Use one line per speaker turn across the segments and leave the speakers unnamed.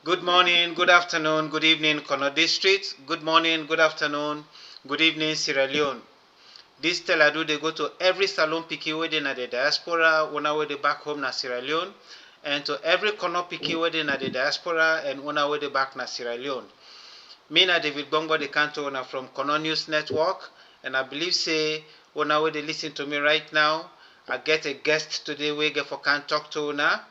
Good morning, good afternoon, good evening, Kono District. Good morning, good afternoon, good evening, Sierra Leone. This tell I do they go to every salon piki wedding at the diaspora, una way they back home na Sierra Leone, and to every Kono piki wedding at the diaspora and una way they back na Sierra Leone. Me na David Bongo the Canto una from Kono News Network, and I believe say una way they listen to me right now. I get a guest today we get for can talk to una.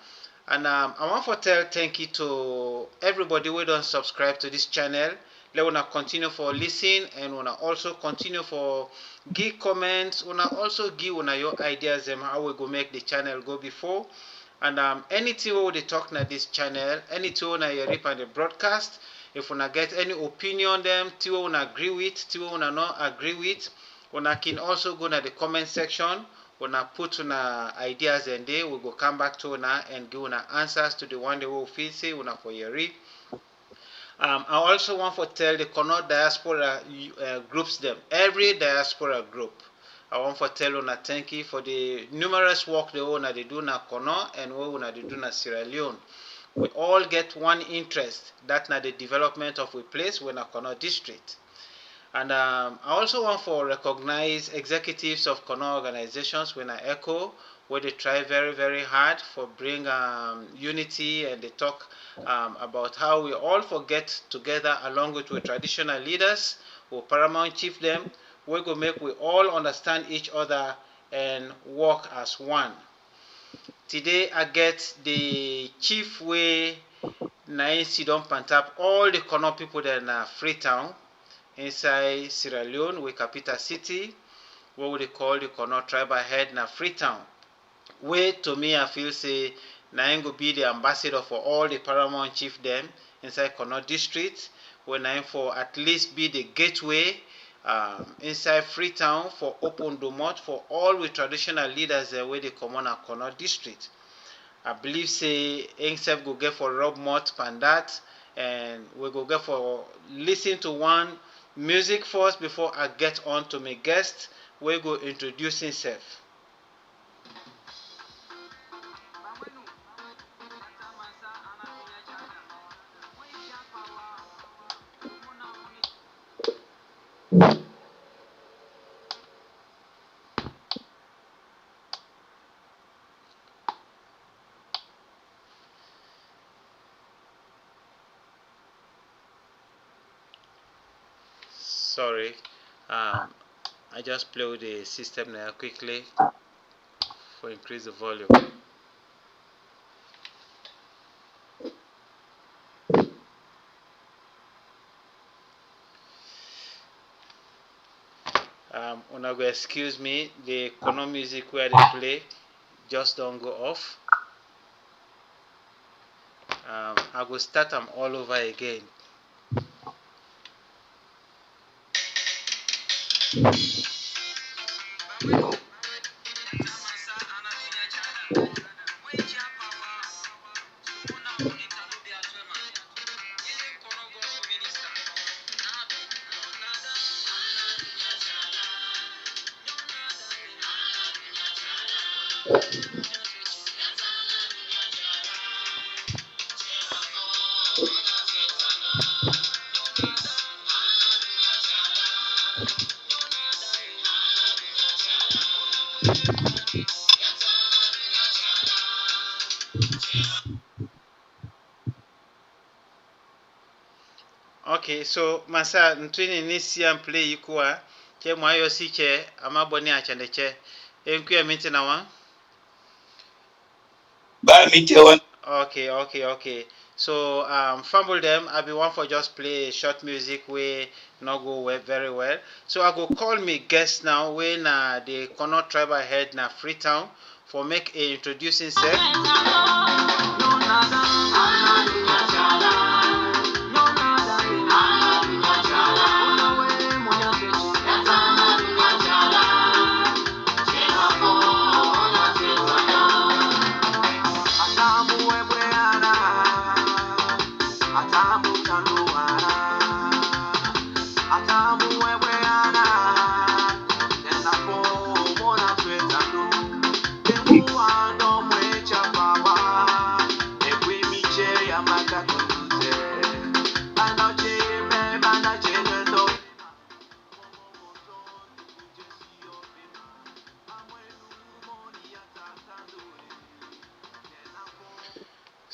And I want to tell thank you to everybody who don't subscribe to this channel. Let wanna continue for listen and wanna also continue for give comments. Wanna also give una your ideas and how we go make the channel go before. And anything we they talk na this channel, anything we you rip on the broadcast. If una get any opinion them, thing we una agree with, thing we una not agree with, una can also go na the comment section. Una put una ideas and they will go come back to una and give una answers to the one they will feel say una for your read. I also want to tell the Kono diaspora groups them, every diaspora group. I want to tell una thank you for the numerous work they do na Kono and they do na Sierra Leone. We all get one interest, that na the development of a place when a Kono district. And I also want to recognize executives of Kono organizations when I echo, where they try very, very hard for bring unity and they talk about how we all forget together along with traditional leaders or paramount chief them. We go make we all understand each other and work as one. Today I get the chief way Nine Sidon Pantap, all the Kono people that in Freetown inside Sierra Leone with capital city, what we call the Kono tribal head na Freetown. Where to me I feel say na go be the ambassador for all the paramount chief them inside Kono district, where na for at least be the gateway inside Freetown for open domot for all the traditional leaders where they come on a Kono district. I believe say himself go get for Rob Mott and that, and we go get for listen to one music first before I get on to my guest. We go introduce himself. Sorry, I just play with the system now quickly for increase the volume. Una go excuse me, the Kono music where they play just don't go off. I go start them all over again. Okay, so masa ntwini ni siam play yikuwa che mwayo si che amaboni achande che enkuya minti na wa.
Bye, meet you one.
Okay. So fumble them. I be one for just play short music we not go very well. So I go call me guest now when the Kono tribal head na Freetown for make a introducing self.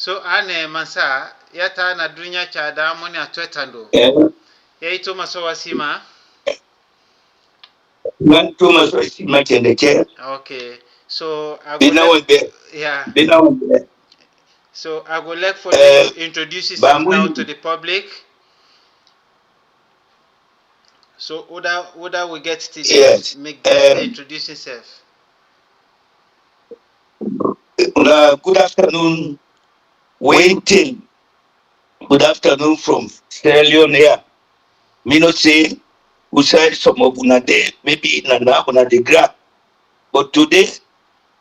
So ane mansa yata na dunya cha da moni atwetando. Ya ito masowa sima.
Tuma so sima chendeke.
Okay. So I go let yeah. So I would like for you to introduce yourself now to the public. So Oda will get to this.
Yes.
Make Gbekie introduce himself.
Good afternoon, waiting. Good afternoon from Sierra Leone here. Me no say who said some of una day, maybe na una the grab. But today,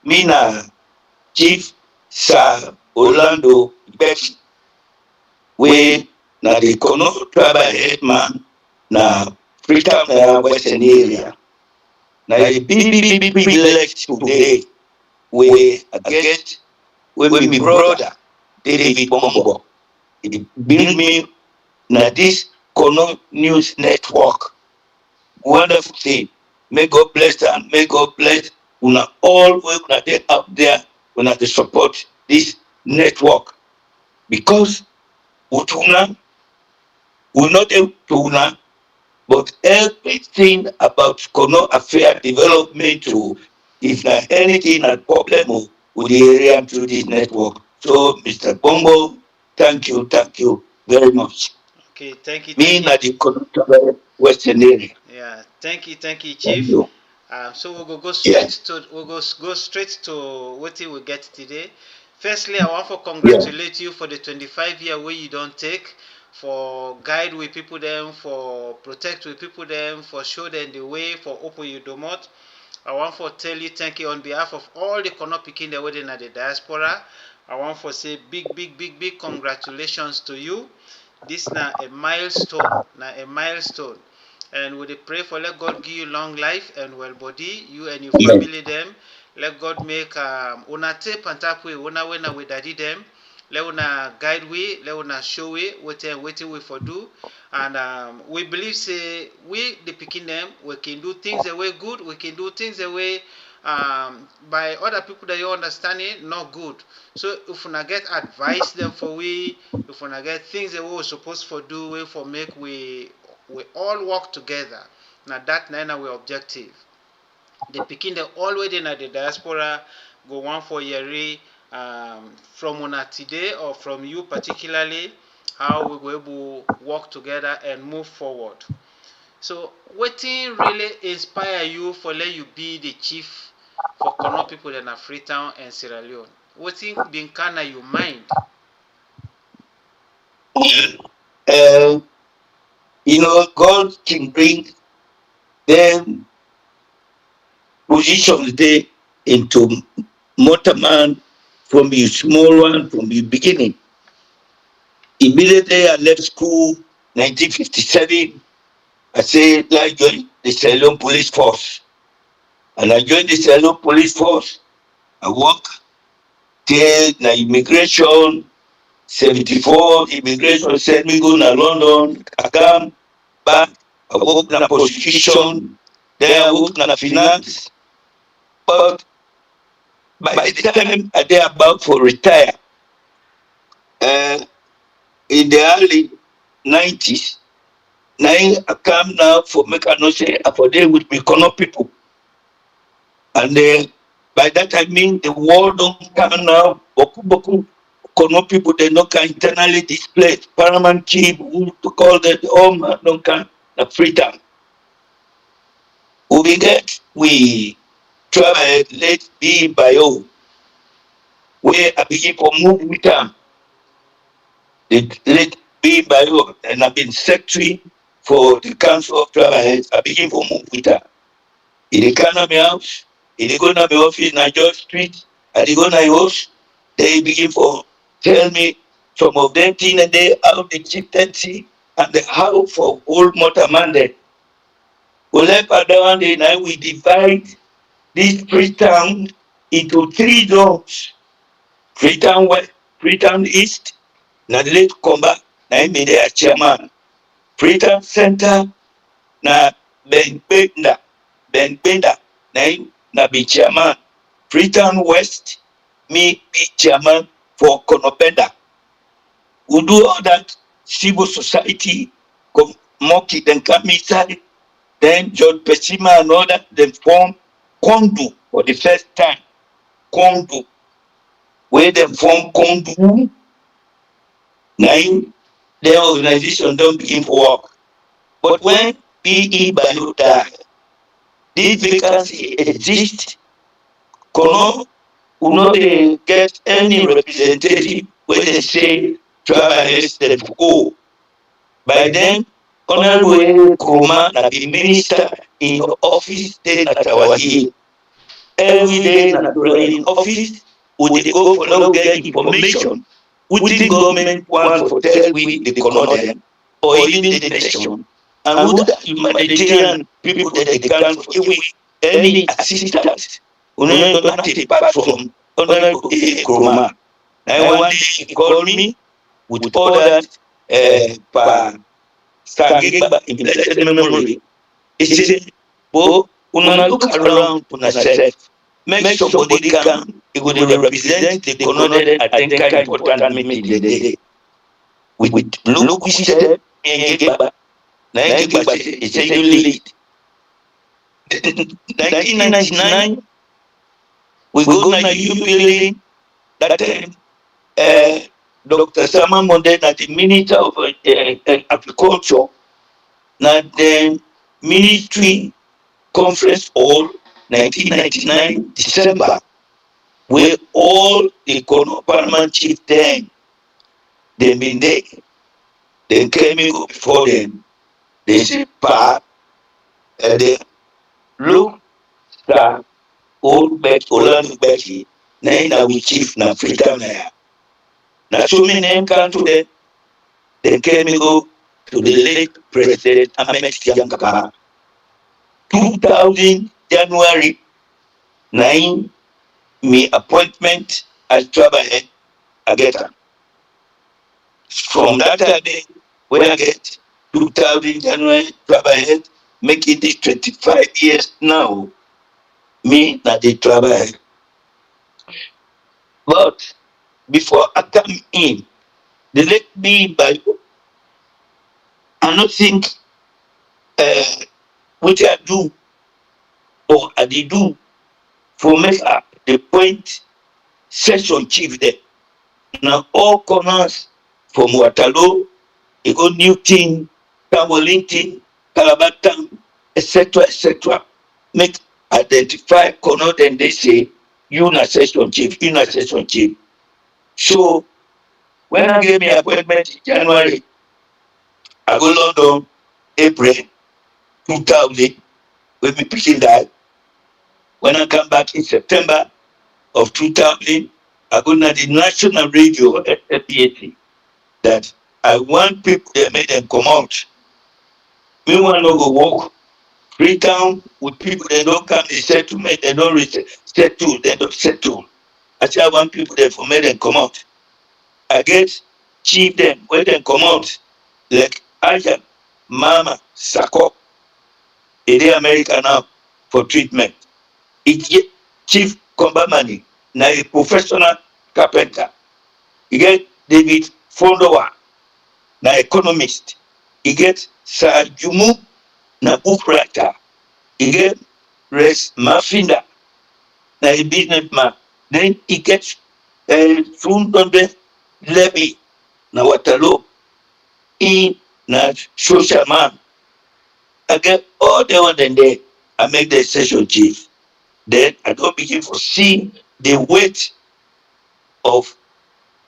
me na Chief Sir Olando Gbekie, we na the Kono tribal headman na Freetown Western area. Now a big privilege today we get when my brother David Bombo he bring me na this Kono News Network. Wonderful thing. May God bless and may God bless una all we una dey out there una dey support this network because with una we not dey to una but everything about Kono affair development to if na anything na problem with the area through this network. So Mr. Bongo, thank you very much.
Okay, thank you.
Me na the Kono Western area.
Yeah, thank you,
Thank
Chief.
you.
So we'll go straight to go straight to what we get today. Firstly, I want to congratulate you for the 25-year way you don't take, for guide with people them, for protect with people them, for show them the way, for open you domot. I want to tell you thank you on behalf of all the Kono Pikin the wedding at the diaspora. I want to say big congratulations to you. This na a milestone, and we pray for let God give you long life and well body, you and your family them. Let God make una tape and tap we una when we daddy them. Let una guide we, let una show we what we for do, and we believe say we the picking them we can do things the way good, we can do things the way by other people that you understand it not good. So if we get advice them for we, if we get things that we supposed for do, we for make we all work together. Now that na our objective. The Pekin they already in the diaspora go one for year from una today or from you particularly how we go able work together and move forward. So what really inspire you for let you be the chief for Kono people in Freetown and Sierra Leone? What been kind of your mind?
Uh, God can bring them positions they into Motorman from the small one, from the beginning. Immediately I left school, 1957, I said, I joined the Sierra Leone Police Force. And I joined the Sierra Leone Police Force. I worked till the immigration, 74, immigration sent me go to London. I come back, I worked in a prosecution, then I worked in a finance. But by the time I dey about for retire, in the early 90s, now I come now for make I know say I for there with me Kono people. And by that I mean the war don't come now, boku Kono people they no can internally displaced. Paramount chief who to call that man don't can na Freetown. We try let be by all where I begin for move with them. They let be by all and I've been secretary for the council of tribal heads. I begin for move with her. In the corner of my house, in the corner of my office, in George Street, and they go to my house, they begin for tell me some of them things and they how the chieftaincy and the how for old motor man there. Well, like one day now we divide this Freetown into 3 zones. Freetown West, Freetown East, na the late Comba, na me there chairman. Freetown Center, na Ben Benda, na be chairman. Freetown West, me be chairman for Konopenda. We do all that civil society, mock it, then come inside. Then George Pesima and all that, then form Kondu for the first time. Kondu. Where they form Kondu, now their organization don't begin to work. But when PE Bio died, this vacancy exists. Kono will not get any representative where they say tribal heads that go. By then, Honorable Kuruma na be minister in your office then at our hill. Every day in office, we dey go for now get information. Within government want for tell we the Kono or even the nation. And who the humanitarian people that they can give we any assistance. We no gonna take part from Honorable Kuruma. Now one day he called me with all that Sangigba in blessed memory. He said, "Bo, una look around una self. Make somebody come. He will represent the connected Atenka important meeting the day. With look, we said, Ngigba. Na Ngigba say you lead. 1999, we go na you building that time. Dr. Sama Monde, the Minister of Agriculture, na the Ministry Conference Hall, 1999 December, where all the Kono Parliament chief then, they been there. They came in before them. They say, Pa, they look, sir, old Olando Gbekie, na we chief na Freetown na. Na so many name come to them. They came and go to the late President Ahmed Yankaba. 2000 January 9, me appointment as tribal head, I get her. From that day, when I get 2000 January tribal head, making this 25 years now, me not the tribal head. But before I come in, they let me by, I don't think what I do or I did do for make up the point session chief there. Now all corners from Waterloo, you go Newton, Wellington, Calabatan, etc., make identify corner, then they say, you na session chief, you na session chief. So when I gave me appointment in January, I go London, April 2000, when me picking that. When I come back in September of 2000, I go to the national radio, FPAT, that I want people that make them come out. We want to go walk Freetown with people that don't come in settlement, they don't settle, they don't settle. I say I want people that for make them come out. I get chief them, when them come out, like Aja, Mama, Sako, in America now for treatment. It chief Kombamani, now a professional carpenter. You get David Fondowa, now economist. You get Sir Jumu, now book writer. You get Res Mafinda, now a businessman. Then he gets Sundonde Levy, now Waterloo, in now social man. I get all the one then there. I make the session chief. Then I don't begin to see the weight of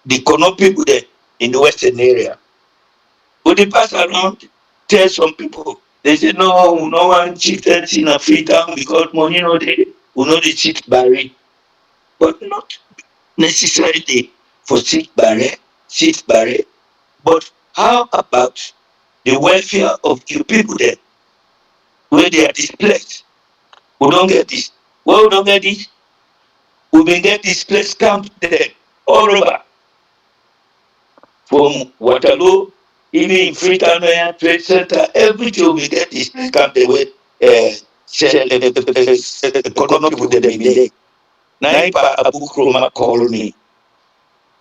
the Kono people there in the western area. But they pass around, tell some people, they say, no, no one chieftaincy in a Freetown because money no they will not the chief barry. But not necessarily for chief barry. But how about the welfare of you people there? Where they are displaced. We don't get this. Well, we don't get this. We will get displaced camp there all over. From Waterloo, even in Freetown Trade Center, everything we get displaced camp there with economic people that they there. Naipa Abu Kroma called me.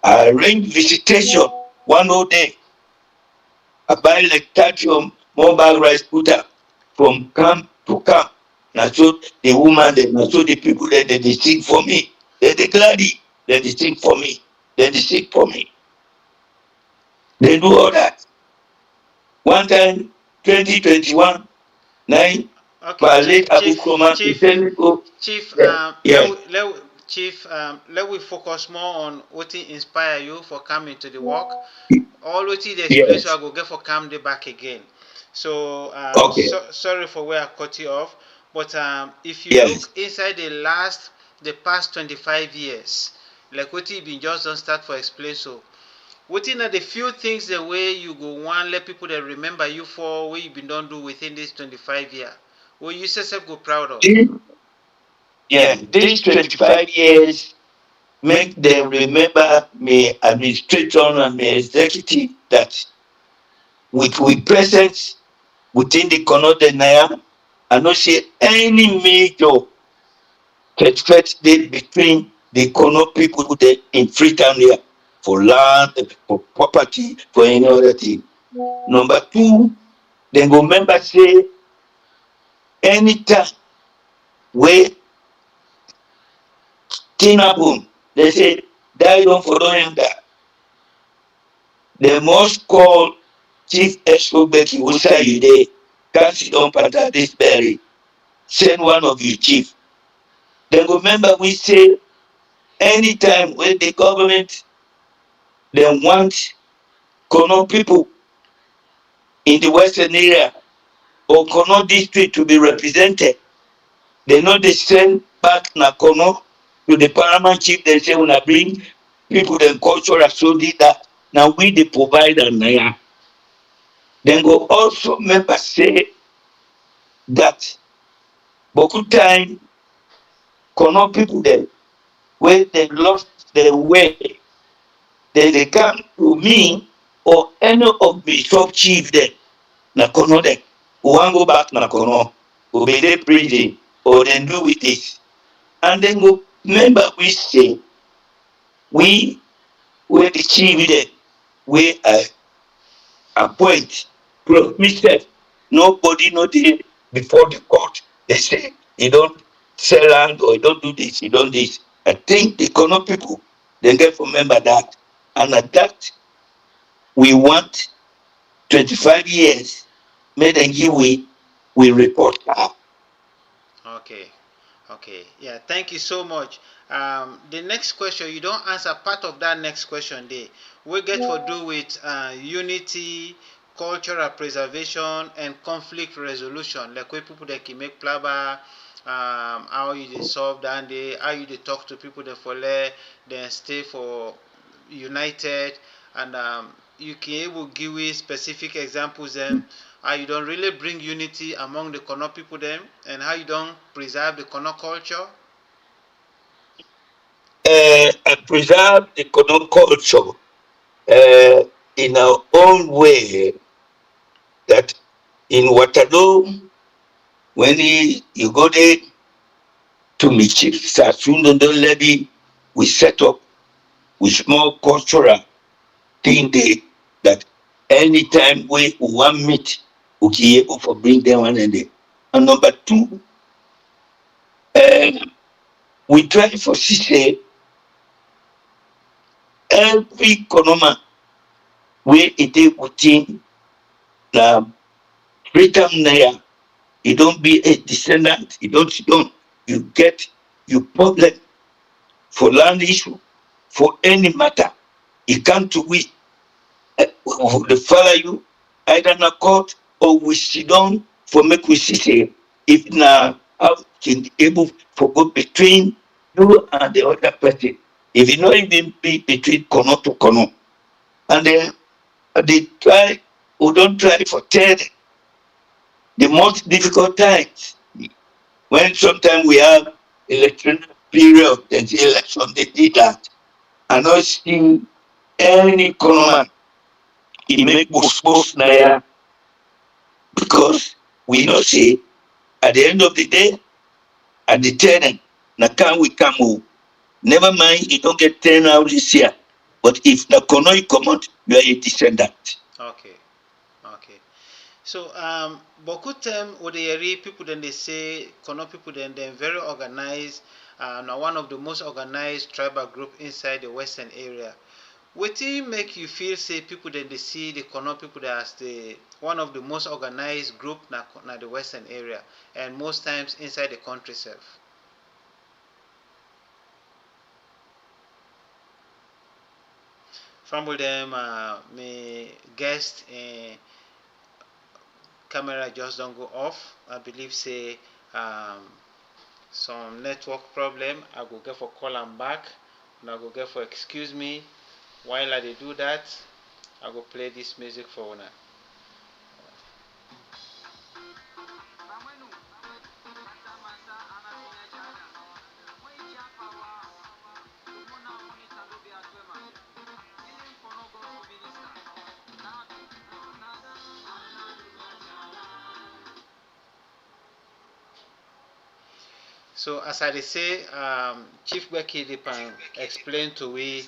I arranged visitation one whole day. I buy like 30 more bag rice putter from camp to camp. Now so the woman, now so the people that they sing for me. They gladly, they sing for me. They sing for me. They do all that. One time, 2021, 9,
Okay,
my late Abu Kroma, he tell me, oh,
Chief,
yeah, yeah,
Chief, let we focus more on what inspire you for coming to the work. All what the explain so I
yes,
go get for come day back again. So,
okay,
sorry for where I cut you off, but if you look
yes.
inside the past 25 years, like what you been just don't start for explain so. What are the few things the way you go one let people that remember you for what you been done do within this 25 year? What you yourself go proud of?
This, yeah, these 25 years make them remember me administrator and me executive that with we present within the Canada now, I don't see any major conflict between the Kono people there in Freetown here for land, for property, for any other thing. Number two, they go remember say anytime where thing happen, they say die don't follow him that. They must call Chief E.S.K Gbekie who say you there, can't sit down pata this berry. Send one of you chief. Then go remember we say anytime when the government they want Kono people in the western area or Kono district to be represented, they know they send back na Kono to the paramount chief. They say when I bring people then cultural so did that. Now we the provider now. Then go also remember say that Boku time Kono people then when they lost their way, then they come to me or any of the sub chief then na Kono then. We want go back na Kono, we be the prison or then do with this. And then go remember we say we were the chief then we appoint myself. Nobody know the before the court. They say you don't sell land or you don't do this, you don't this. I think the Kono people they get to remember that. And at that we want 25 years, made and give we report her.
Okay, okay, yeah. Thank you so much. The next question you don't answer part of that next question there. We get to do with unity, cultural preservation, and conflict resolution. Like where people that can make plaba, how you dey solve that day, how you dey talk to people that for there, then stay for united, and you can able give me specific examples then how you don't really bring unity among the Kono people them and how you don't preserve the Kono culture.
And preserve the Kono culture in our own way that in Waterloo, when you go there to meet Chief Sasundo Levy, we set up with small cultural thing there that anytime we want meet, we be able to bring them one and there. And number two, um, we try for say every Konoma where it is within the Freetown there, you don't be a descendant, you get your problem for land issue, for any matter, you come to we they follow you either na court or we sit down for make we see say if na how can able for go between you and the other person. If you not even be between Kono to Kono. And then they try we don't try for tell the most difficult times when sometimes we have election period and the election they did that. I not see any Kono he make boss na ya because we know say at the end of the day at the tenant na can we come home. Never mind you don't get 10 out this year. But if the Kono you come out, you are a descendant.
Okay. Okay. So beaucoup time with the Yeri people then they say Kono people then they're very organized. Now one of the most organized tribal group inside the western area. Wetin make you feel say people then they see the Kono people that as the one of the most organized group na the western area and most times inside the country itself. From them, my guest camera just don't go off. I believe say um, some network problem. I go get for call am back. And I go get for excuse me. While I dey do that, I go play this music for una. So as I dey say, Chief Gbekie explained to we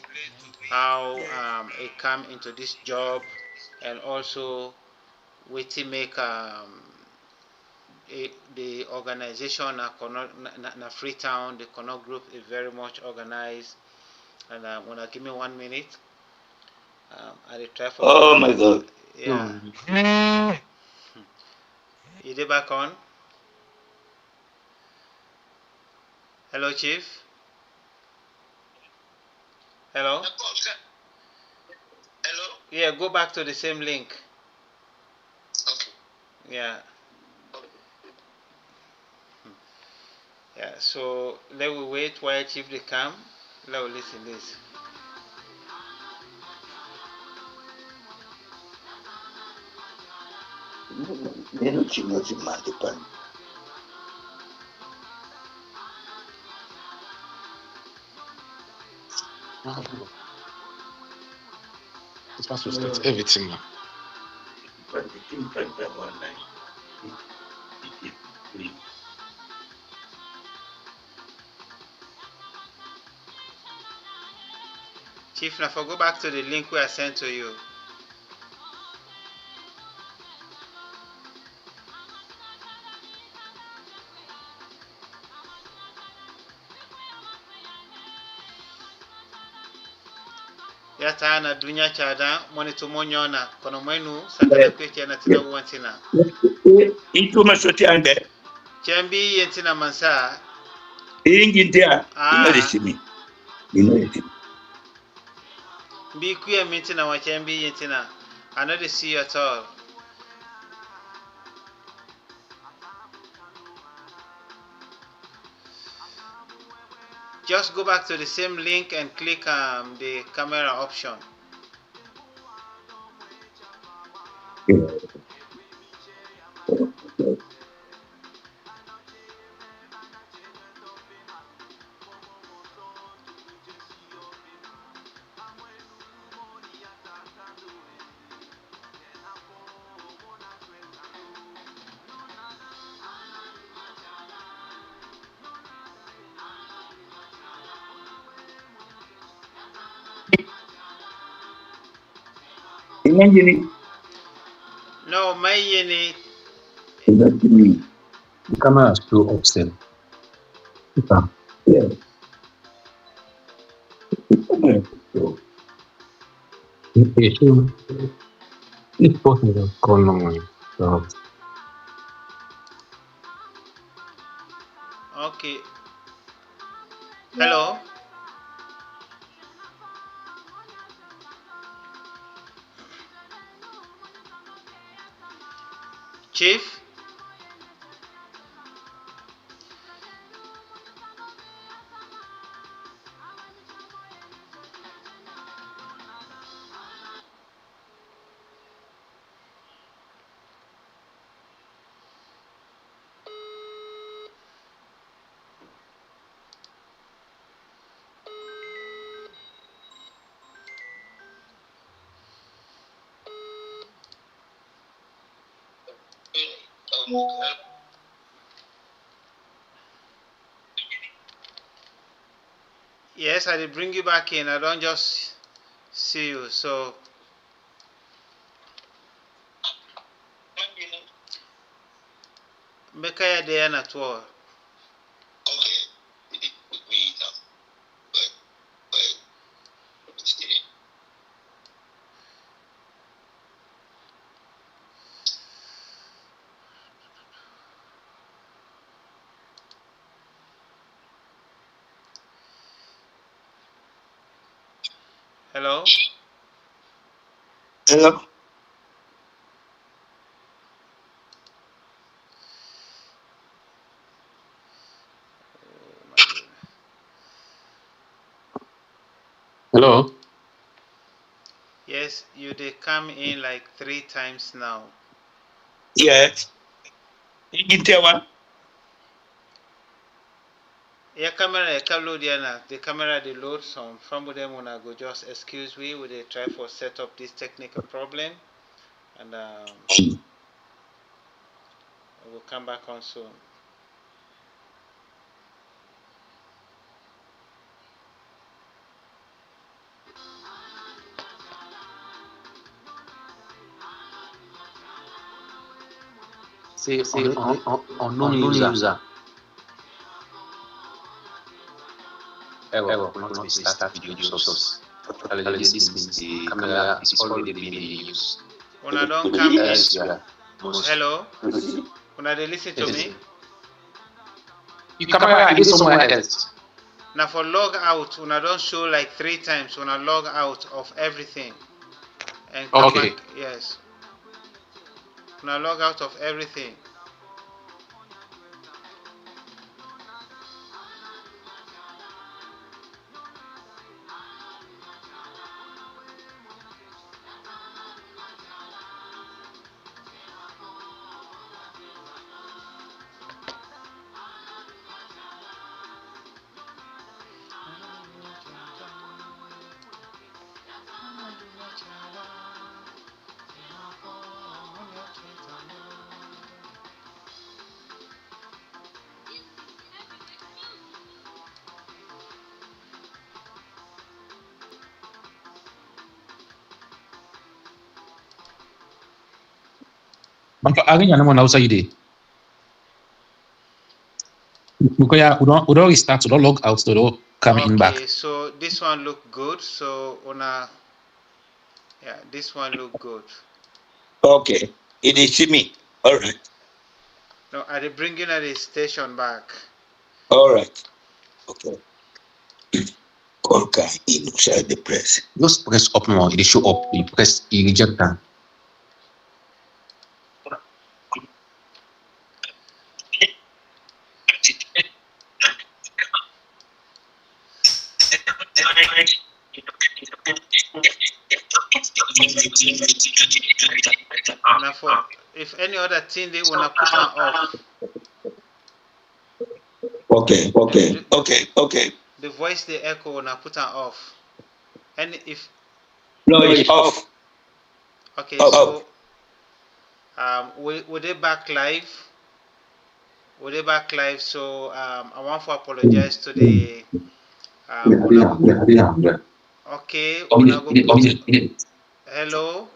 how he come into this job and also wetin make the organization na Freetown, the Connect group is very much organized. And wanna give me 1 minute. I dey try for
Oh my God.
yeah. You dey back on? Hello, Chief. Hello.
Hello?
Yeah, go back to the same link.
Okay.
Yeah. Yeah. So let we wait while Chief they come. Let we listen this.
It's supposed to start everything now.
Chief, now for go back to the link we I sent to you. Ya ta na dunya chada moni to monyona kono mwenu sakana kweche na tina wantina.
Itu masoti ande.
Chambi yentina mansa.
Ingintia.
Ah.
Inarisi.
Be queer meeting our chambi yentina. I know they see you at all. Just go back to the same link and click the camera option.
Imagine
No, my yeni.
it.
The camera is too upset.
Yeah.
It's possible to call on. So,
Okay. Hello. Chief. Yes, I did bring you back in. I don't just see you. So Mekaya de na tour. Hello?
Hello?
Hello?
Yes, you they come in like 3 times now.
Yes. Intewa?
Your camera load yana. The camera they load some from them when I go just excuse me, we they try for set up this technical problem and we'll come back on soon.
Say unknown user. Error will not restart video source. This means the camera is already being used.
When I don't come in,
Hello?
when I they listen to me.
Your camera is somewhere else.
Now for log out, when I don't show like 3 times, when I log out of everything and come back, yes. When I log out of everything.
Again, I'm on outside. Because we don't restart, we don't log out, we don't come in back.
Okay, so this one look good. So this one look good.
Okay. It is me. All right.
No, I bring you the station back.
All right. Okay. Call guy inside the press.
Just press up now, it show up. You press, you reject that.
Now for if any other thing they wanna put on off.
Okay.
The voice they echo wanna put on off. And if
No, it's off.
okay,
Off.
so we they back live. We they back live. So I want to apologize to the okay. Hello.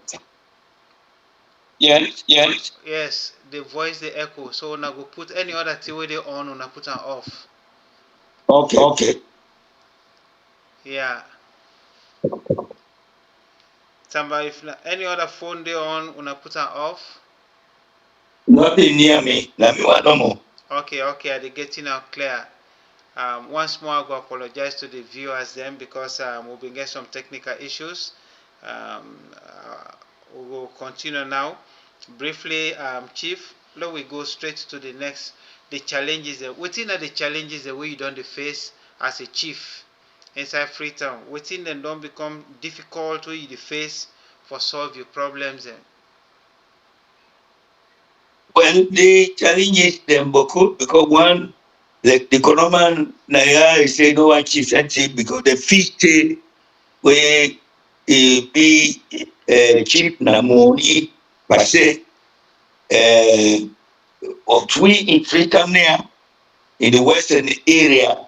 Yes.
The voice they echo. So when I go put any other thing where they on, when I put on off.
Okay.
Yeah. Somebody, if any other phone they on, when I put on off.
Nothing near me. Let me no more.
Okay, I getting out clear. Once more, I go apologize to the viewers then because we've been getting some technical issues. We will continue now. Briefly, Chief, let we go straight to the next. The challenges. Within the challenges the way you don't face as a chief inside Freetown. Within them don't become difficult way you face for solve your problems.
Well, the challenges them because one, like the economy Naya say no one chief and chief because the fish where be cheap na money per se of we in Freetown there in the western area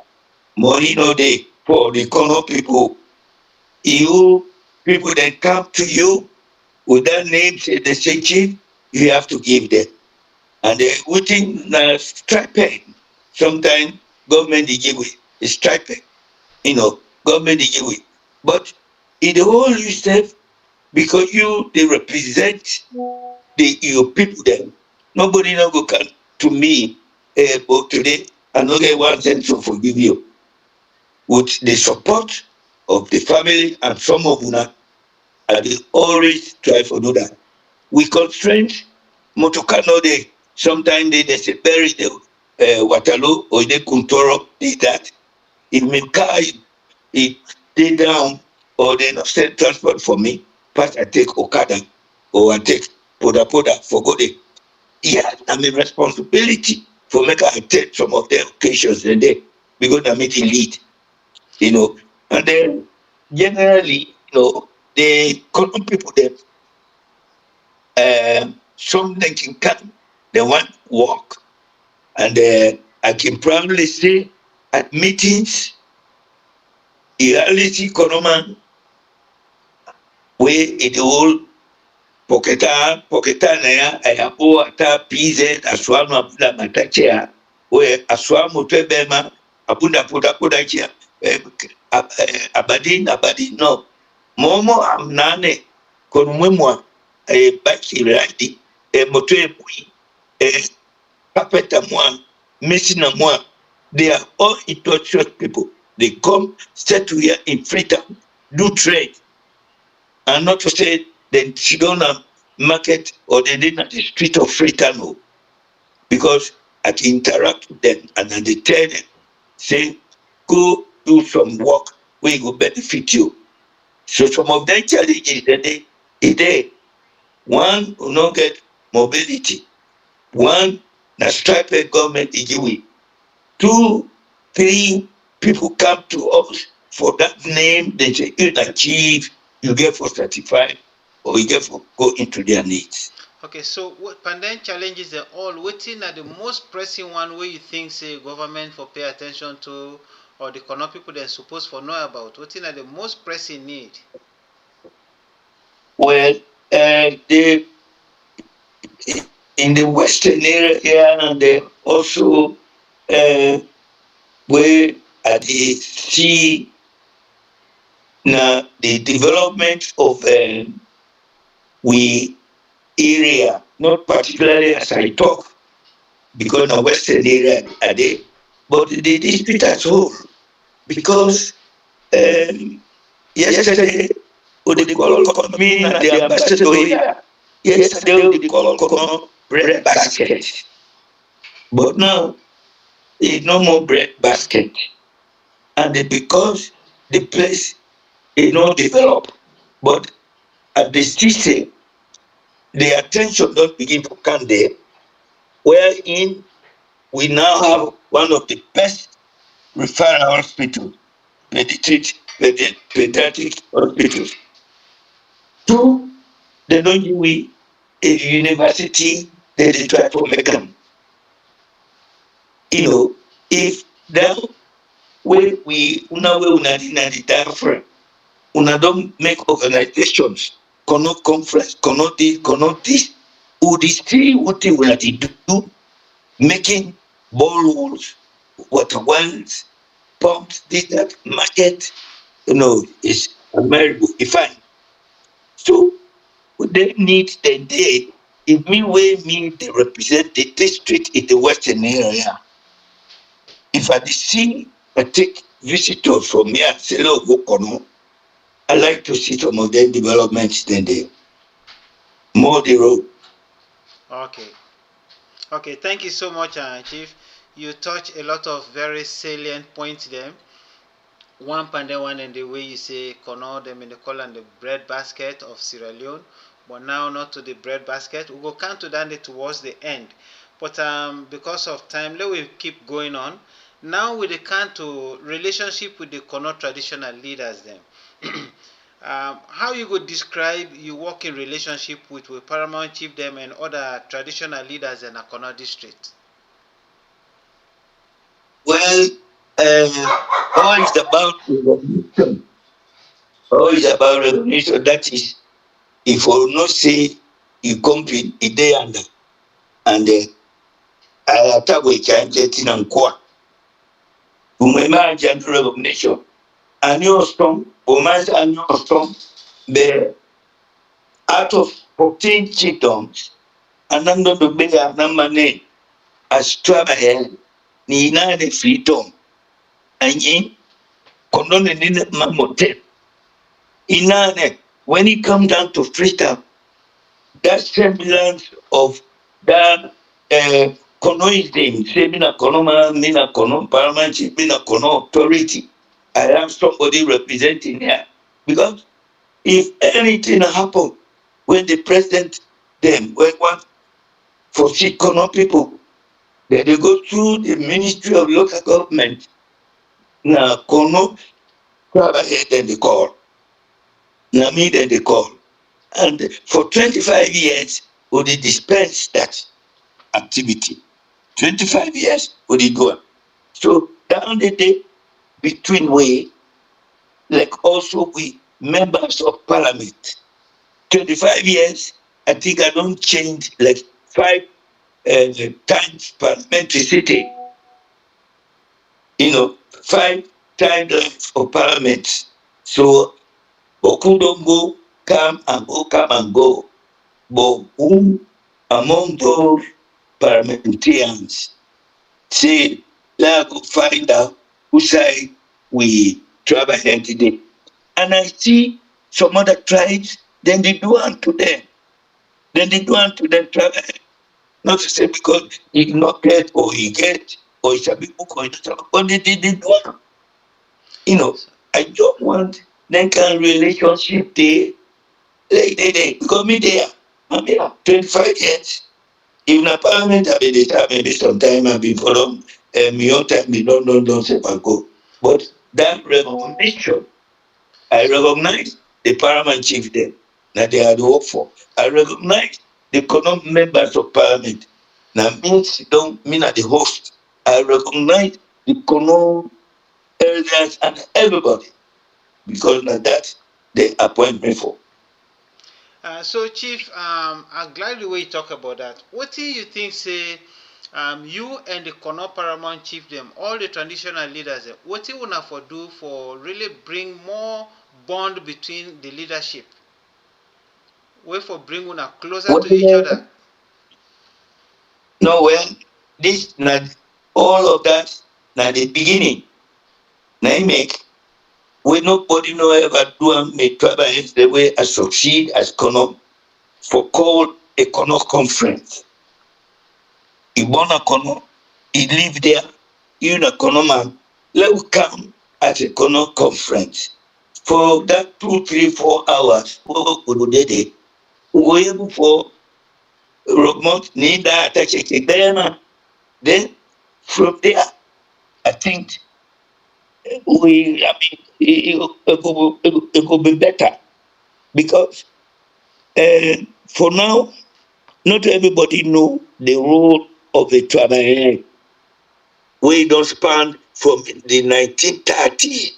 money no day for the common people. You people then come to you with that name, say they say chief, you have to give them. And within striping, sometimes government they give it, striping, government they give it. But in the whole yourself, because you they represent your people then. Nobody now go come to me, but today I no get 1 cent to forgive you. With the support of the family and some of una, I dey always try for do that. We constrain motoka no dey. Sometimes they say bury the Waterloo or they Kuntoro, they that. If my car it dey down or they not send transport for me, first I take Okada or I take Poda for go there. Yeah, I mean responsibility for make I attend some of the occasions and they because I make it lead, and then generally, the common people them some they can come, they want work, and I can proudly say at meetings, reality economy where it all poketa na ya ayapo ata PZ aswanu abunda matachea we aswamu twebema abunda poda chia abadi no momo amnane konumwemwa baki radi motwe bui papeta mwa messina mwa. They are all intellectual people. They come settle here in Freetown, do trade, and not to say they sit down a market or they did at the street of Freetown, because I can interact with them and then they tell them, say, go do some work where it will benefit you. So some of them challenges that they one will not get mobility. One, na striped government ijiwi. 2, 3, people come to us for that name. They say you achieve, you get for 35, or you get for go into their needs.
Okay, so what pandemic challenges are all waiting at the most pressing one where you think say government for pay attention to or the economic people they're supposed for know about? Waiting at the most pressing need?
Well, the in the western area and also where at the see now the development of we area, not particularly as I talk, because the western area are there, but the district as whole, because yesterday they call me the ambassador here. Yesterday they call bread basket, but now it's no more bread basket, and because the place is not developed, but at the city, the attention don't begin to come there, wherein we now have one of the best referral hospitals, pediatric hospitals. 2, they don't use a university, they try to make them. If that way una different, una don't make organizations, cannot conference, cannot this, would still what they will do, making boreholes, water wells, pumps, this, that, market, is admirable, fine. So, they need the day, if me way me they represent the district in the western area. If I see I take visitors from here, say, look, I like to see some of their developments, then they more the road.
Okay. Okay, thank you so much, Chief. You touch a lot of very salient points there. One pandemic one and the way you say Kono them in the call and the bread basket of Sierra Leone, but now not to the bread basket. We will come to that towards the end. But because of time, let we keep going on. Now we come to relationship with the Kono traditional leaders then. How you could describe you work in relationship with Paramount Chief them and other traditional leaders in Kono district?
Well, all is about evolution. Oh, it's about recognition. That is, if you not say you compete, it day under, and I attack with getting and qua. Umema gentle recognition. And you're strong, woman's and you're strong. The out of 14 chiefdoms, another the bigger number name as Trabael, Nina the Freetown, and in Condon and Mamotet. Inane, when it comes down to Freetown, that semblance of that Konoism, Semina Konoma, Mina Kono, Parliament, Mina Kono authority. I have somebody representing here. Because if anything happen when the president them when one for Kono people, then they go through the Ministry of Local Government. Now Kono, then they call. Now me then they call. And for 25 years, we they dispense that activity. 25 years, we they do it. So down the day between we, like also we members of parliament. 25 years, I think I don't change like 5 times parliamentary sitting. 5 times of parliament. So Okudongo come and go. But who among those parliamentarians say, let's go find out who side we travel here today. And I see some other tribes, then they do unto them. Then they do unto them travel. Not to say because he not get or he get or he shall be book or he not, but they do. I don't want that kind of relationship there. Because me there, I'm here 25 years. If na parliament I been dey try maybe sometime I been follow me own time me don't say I go. But that recognition, I recognize the paramount chief them that they had work for. I recognize the economic members of parliament. Now means don't mean at the host. I recognize the economic elders and everybody because now that they appoint me for.
So, Chief, I'm glad the way you talk about that. What do you think, say, you and the Kono Paramount Chief, them, all the traditional leaders, what do you want to do for really bring more bond between the leadership? Way for bring una closer to each other?
No, well, this not all of that. Now the beginning. Now I make we nobody no ever do and make tribal the way I succeed as Kono for called a Kono conference. He born a Kono, he live there, you a Kono man, let us come at a Kono conference. For that 2, 3, 4 hours, we were able for remote need that then from there, I think it could be better because for now, not everybody know the role of the tribal. We don't span from the 1930s.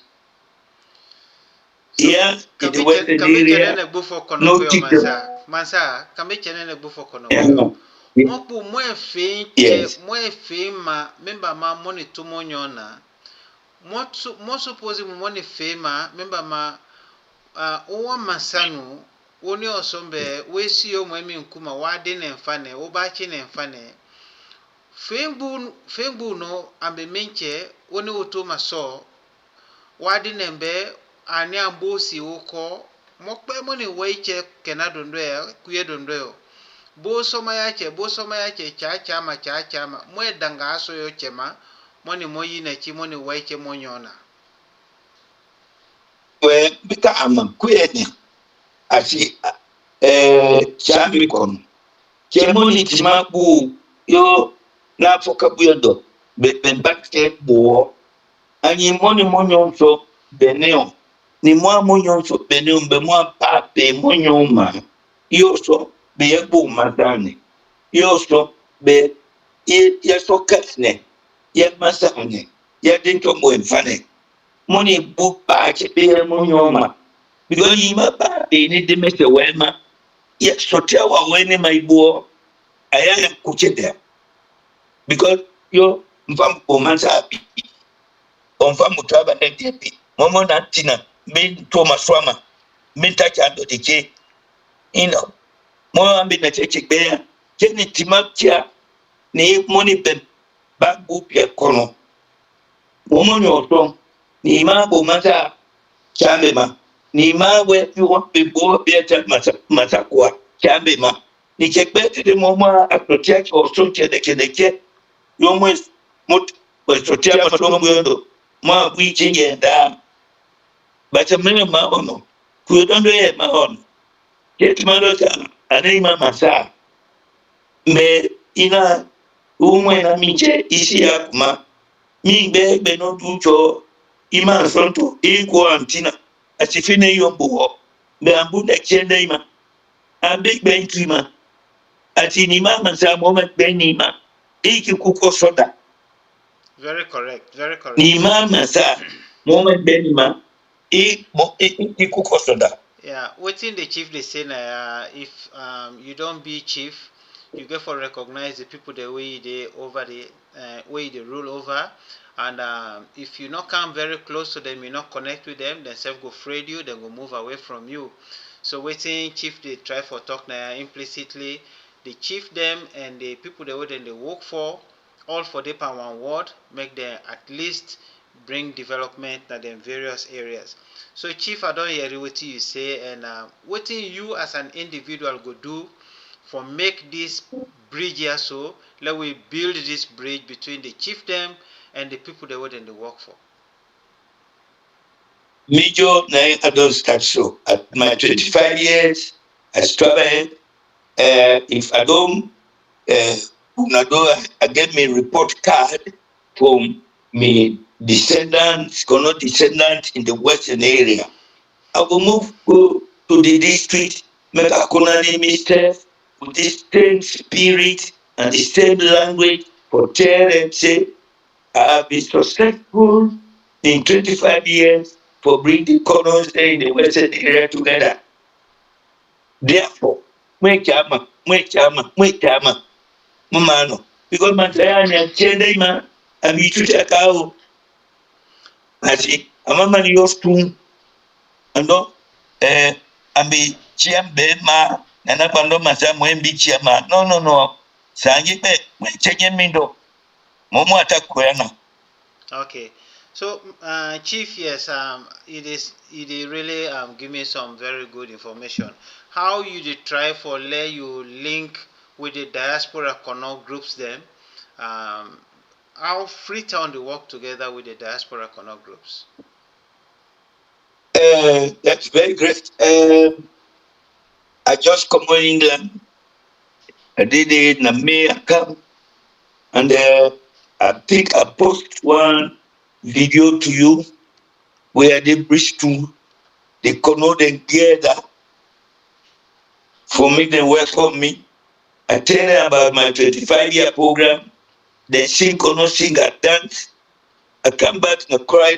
Yeah, in the western area, no teacher.
Mansa, kame chene bufo kono
Yeah.
Moku mwe fe ma memba ma moni tumo nyona. Mo suppose mo moni fe ma memba ma owa masanu woni osombe we si o mwemi nkuma wade ne mfane obachi ne mfane fembu no ambe menche woni oto maso wade ne mbe ani ambosi uko mokpe moni weiche kenadondo ya kuye dondo bo soma yache cha ma mwe danga aso yo chema moni moyi na chi moni weiche monyona
We bika ama kuyeni asi chambi kono. Chemoni timaku yo na foka buyodo be bakte bo ani moni onso beneo ni onso beneo be pa be ma yo so be yebo matane yo so be ye so katne ye masane ye dinto mo mfane moni bu pa che be ma because yima ba be ni de mese wema ye sotia wa weni maibuo aya kuche there because yo mfam omansa bi onfam mutaba ne depi momo na tina me to maswama me tacha ndo dike mo ambi na cheche bea jeni timaptia ni moni ben bagu pia kono momo nyoto ni ma bo mata chambe ma ni ma we you be bo be ta mata kwa chambe ma ni chekbe de momo aprotia ko so che yo mo mot bo sotia ma so mo ma wi che da ba ta mena ma ono ku dondo ye ma on ket ma do ta ani ma masa me ina umwe na minche isi ya kuma mi gbe no ducho ima sonto iko antina asifine yombo ho me ambu na chende ima abe gbe ntrima ati ni mama sa moment gbe ni ma iki kuko soda
Very correct. Very correct.
ni mama sa moment gbe ni ma iki kuko soda.
Yeah, waiting the chief they say if you don't be chief, you get for recognize the people the way they over the way they rule over, and if you not come very close to them, you not connect with them, then self go afraid you, then go move away from you. So waiting chief they try for talk now implicitly, the chief them and the people the way then they work for, all for them and one word, make them at least bring development in them various areas. So chief, I don't hear what you say, and what you as an individual go do for make this bridge here so let we build this bridge between the chiefdom and the people they would they work for.
Major now I don't start so at my 25 years I travel if I don't I get me report card from me descendants, kono descendants in the western area. I will move go to the district, make a colony mister with the same spirit and the same language for tell them say I have been successful in 25 years for bringing the colonies in the western area together. Therefore, Mumano, because my family and Chendema, and we treat a cow. I see, a man yours too, and no, and be Chiam Bema, and up and Masam when be Chiama. No. Sangi be, when checking me do, Momo attack Quena.
Okay. So, Chief, yes, it really give me some very good information. How you did try for let you link with the diaspora connect groups then? Um, how Freetown they work together with the diaspora connect groups?
That's very great. I just come to England. I did it in May account, and I think I post one video to you where they bridge to the Canadian together for me. They welcome me. I tell them about my 25-year program. They sing Kono sing a dance. I come back and cry.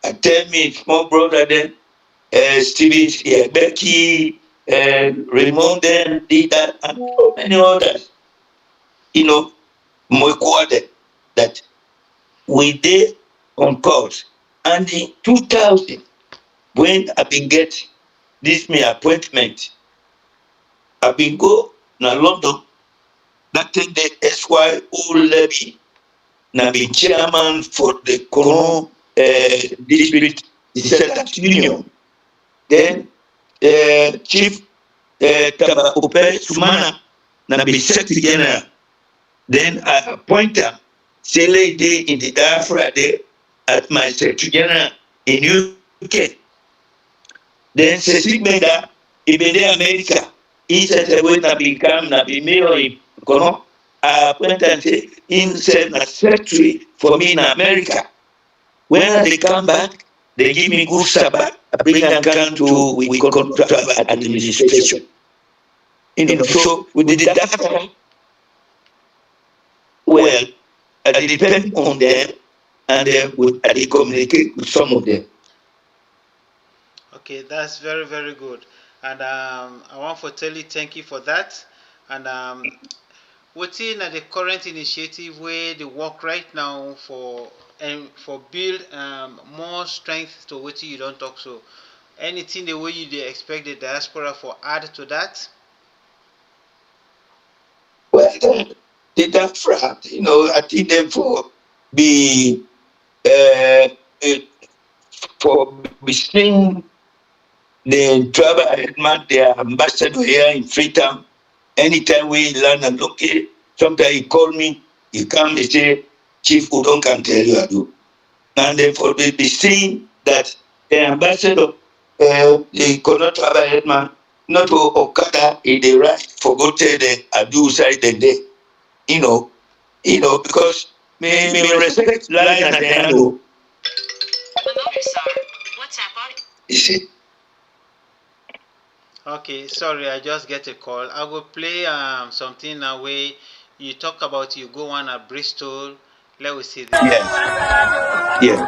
I tell me small brother then, Stevie, Gbekie, Raymond then did that, and so many others. Moikwade that we did on course. And in 2000, when I been get this me appointment, I been go na London, that thing the SY levy, na be chairman for the Kono district descendant union. Then chief Taba Ope Sumana, na be secretary general. Then I appoint her, say lady in the diaspora there at my secretary general in UK. Then Cecil Meda, even in America, he said when I become na be mayor in Kono, I appoint and say in said na secretary for me in America. When they come back, they give me good sabbath, I bring them come to we call administration. So with the diaspora, well, I depend on them and I communicate with some of them.
Okay, that's very, very good. And I want to tell you thank you for that. And what's in the current initiative where they work right now for build more strength to what you don't talk so. Anything the way you dey expect the diaspora for add to that?
Well, the diaspora, I think them for be uh, uh, for be seeing the tribal headman, their ambassador here in Freetown. Anytime we learn and okay, sometimes he call me, he come, he say, Chief Udon can tell you I do. And then for the be seeing that the ambassador, the Kono tribal headman, not to Okada in the right for go tell the Adu side the day, you know, because me respect line at the end. You see.
Okay, sorry, I just get a call. I will play something now where you talk about you go on at Bristol. Let me see this.
Yes. Yes.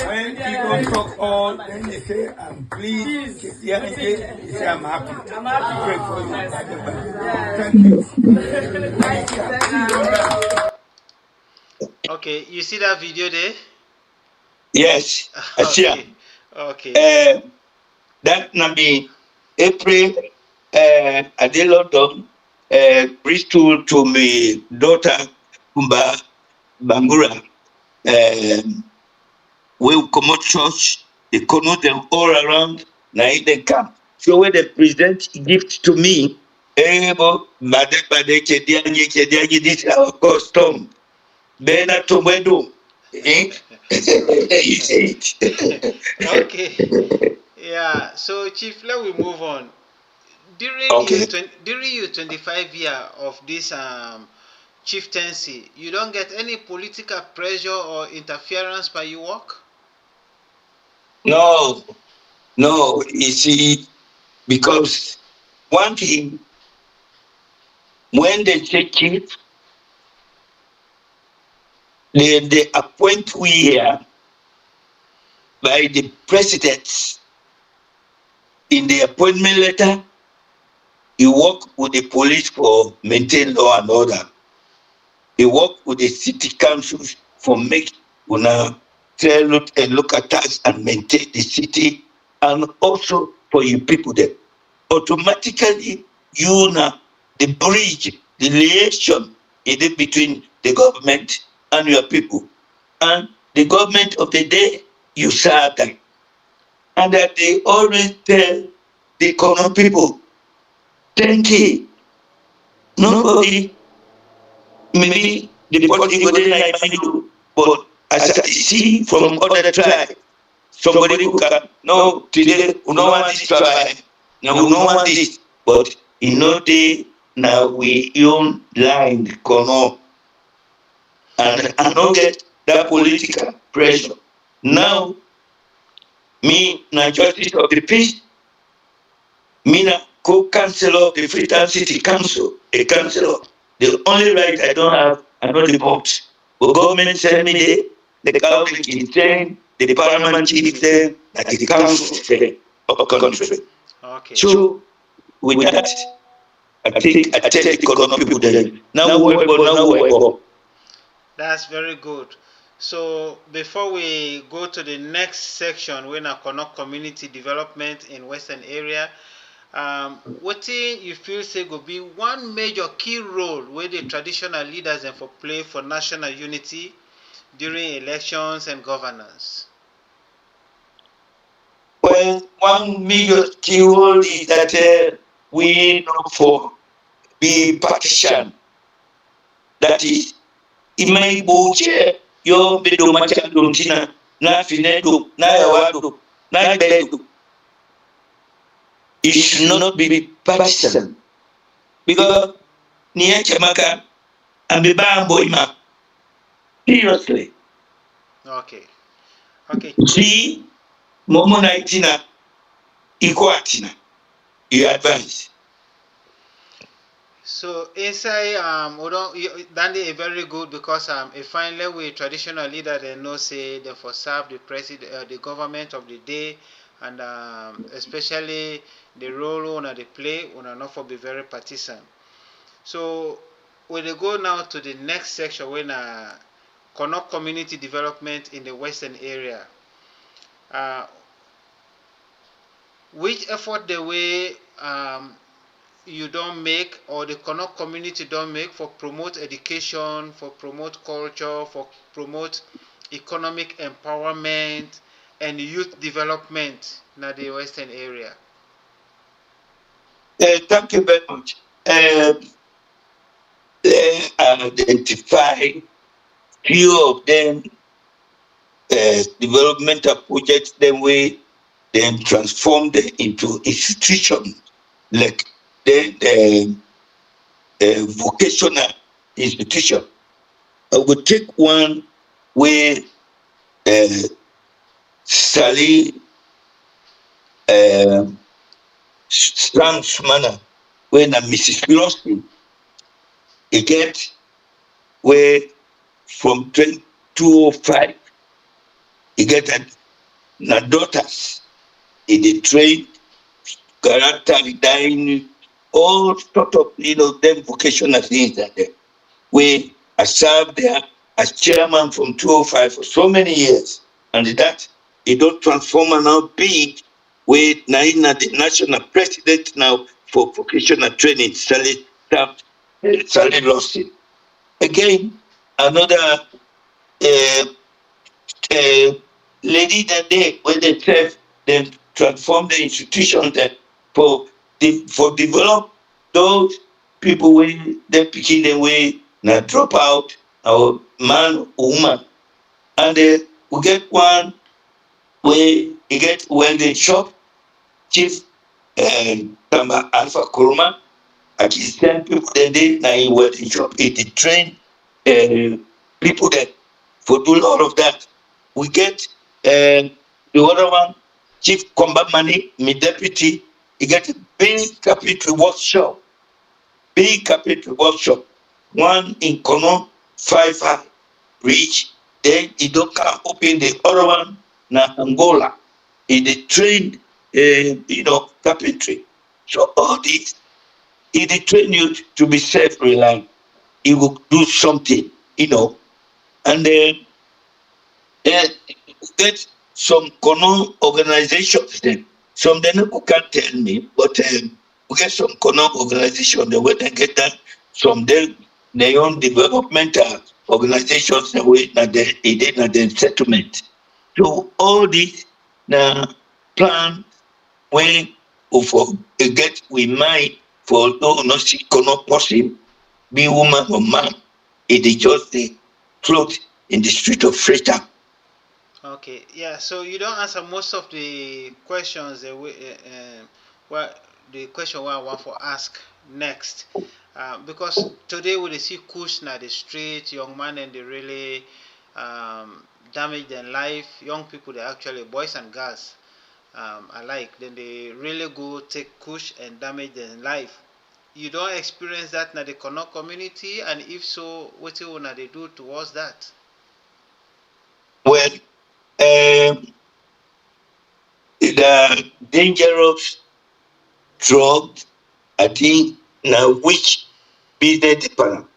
When people talk all, then they say, I'm pleased. They say, I'm happy. I'm happy. For you. Thank you.
Okay, you see that video there?
Yes. I see.
Okay, okay.
That na be April at the London Bristol to my daughter Kumba Bangura. We come out church, they come out them all around, now they come. So when they present gift to me, bade chedianye, this is our custom. Bena tomedo. You see it.
Okay. Yeah, so Chief, let we move on.
Okay.
During your 25 year of this chieftaincy, you don't get any political pressure or interference by your work?
No, you see, because one thing, when they take it, they appoint we here by the president in the appointment letter. He work with the police for maintain law and order. He work with the city councils for make una look at tax and maintain the city, and also for you people there. Automatically, you now the bridge, the relation is between the government and your people, and the government of the day you serve them, and that they always tell the common people, thank you. Nobody, maybe the political day like me do, but as I see from other tribes, somebody who can no today we no want this tribe, now we no want this, but in no day now we own line kono, and I don't get that political pressure. Now me na justice of the peace, me na co-councillor of the Freetown City Council, a councillor. The only right I don't have, I don't report. But government send me the council is saying, the parliament chief saying, that the council saying, of the country.
Okay.
So, with that, I think I tell the Kono people then, now we.
That's very good. So before we go to the next section, when I connect community development in Western area, what you feel say go be one major key role where the traditional leaders and for play for national unity during elections and governance?
Well, one major key role is that we look for be partition. That is, imai boche yo bedo macha dontina na finedo na yawado na bedo. It should not be partisan, because niye chamaka ambe bambo ima. Seriously.
Okay. Okay.
See, Momona Itina, Equatina, you advise.
So inside we don't that is very good because a finally we traditional leader they know say they for serve the president the government of the day and especially the role una they play una not for be very partisan. So we dey go now to the next section when connect community development in the western area. Uh, which effort the way you don't make or the Connaught community don't make for promote education, for promote culture, for promote economic empowerment and youth development in the western area?
Thank you very much. Let's identify few of them developmental projects, then we then transform them into institutions like the vocational institution. I will take one where Sally Strang's manner when Mrs. Lawson he get where from 205 he get na daughters in the train character dying all sort of them vocational things that they we I served there as chairman from 205 for so many years and that it don't transform and now big with Naina the national president now for vocational training Sally lost it again another uh, lady that day when they serve then transform the institution that for develop those people when they picking them way now drop out our man or woman and we get one where you get when they shop chief Tamba Alpha Kuruma at least 10 people that day now in wedding shop it train people that for do all of that we get the other one, Chief Combat Money, my deputy, he get a big capital workshop, one in Kono, 5 high, reach, then he don't come open the other one, na Angola, he trained, carpentry. So all this, he train you to be self-reliant. He will do something, and then get some Kono organizations then. Some then who can't tell me, but we get some Kono organizations the way they get that. Some then their own developmental organizations the way that they did not then settlement. So all this now plan when we for get we mind for no see Kono person, be woman or man, it is just the float in the street of Freetown.
Okay, yeah. So you don't answer most of the questions that what the question what I want to ask next, because today we dey see kush na the street, young man and they really damage their life. Young people they actually boys and girls alike. Then they really go take kush and damage their life. You don't experience that in the Connaught community, and if so, what you wanna they do towards that?
Well, the dangerous drug, I think, now which business department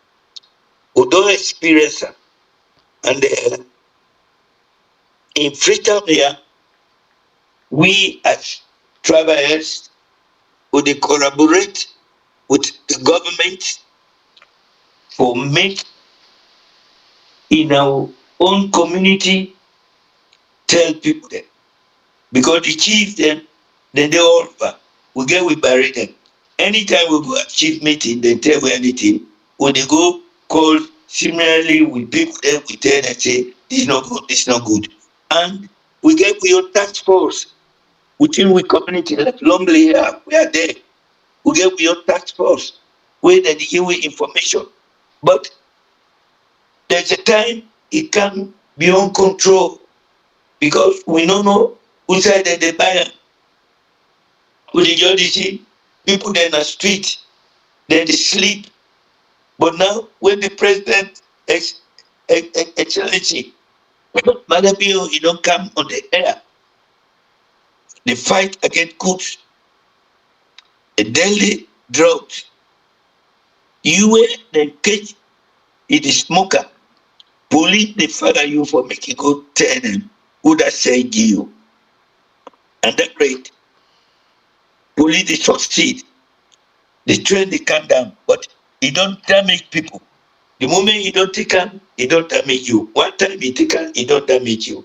who don't experience it. And in Freetown here, we as travelers would collaborate with the government for make in our own community tell people that because the chief then they all over. We bury them. Anytime we go at chief meeting, they tell we anything. When they go call similarly with people then we tell them say this is not good, this is not good. And we get your task force within we community like Longley here, we are there. We get your task force where they give you information. But there's a time it can be on control. because we don't know who said that they buy am. We dey just see people there in the street, they sleep. But now when the president excellency Madam Bio, you don't come on the air. The fight against goods, a daily drought. You were the catch in the smoker. Police they fire you for making go tell them who that say you. And that rate, police they succeed. They train they calm down, but it don't damage people. The moment you don't take them, it don't damage you. One time you take them, it don't damage you.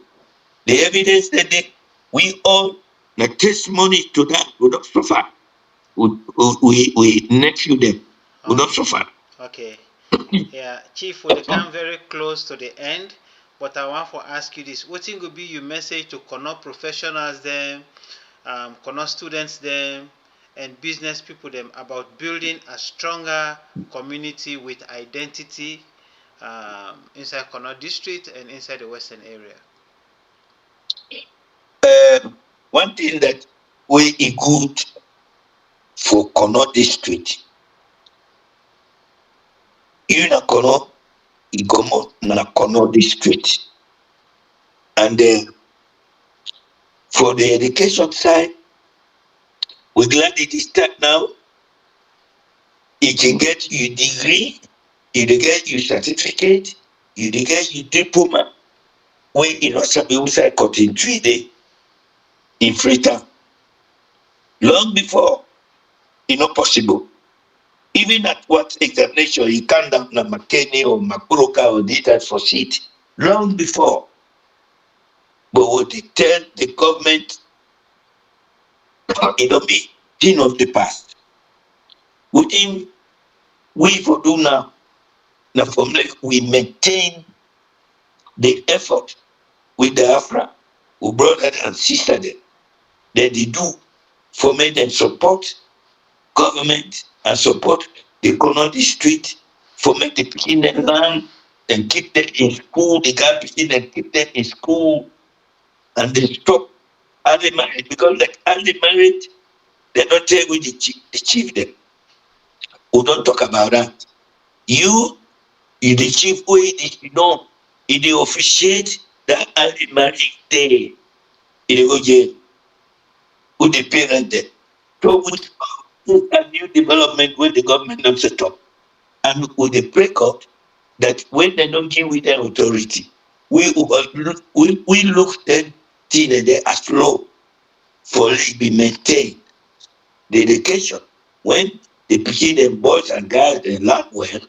The evidence that we all the testimony to that will not suffer. We nephew them will not suffer.
Okay. Yeah, Chief, we come very close to the end, but I want to ask you this: what will be your message to connect professionals them, connect students them, and business people them about building a stronger community with identity inside Connaught District and inside the Western area?
One thing that we is good for Connaught District, you na Connaught, you come out na Connaught District, and for the education side, we're glad it is start now. You can get your degree, you can get your certificate, you can get your diploma. When you know some people say cut in 3 days in Freetown. Long before, it's not possible. Even at what examination you can't down na McKinney or Makuroka or did that for seat. Long before. But what they tell the government, it don't be thing of the past. Within we for do now from like we maintain the effort with the Afra, with brother and sister that they do for make them support government and support the Connaught District for make the pikin them learn and keep them in school, the guy pikin and keep them in school, and they stop early marriage because like early marriage, they don't tell with the chief them. We don't talk about that. You the chief way you know, you officiate that early marriage day. You go jail. With the parent there. So with a new development where the government not set up, and with the breakout that when they don't give with their authority, we look then thing they as low for it be maintained. The education when they begin them boys and girls they learn well,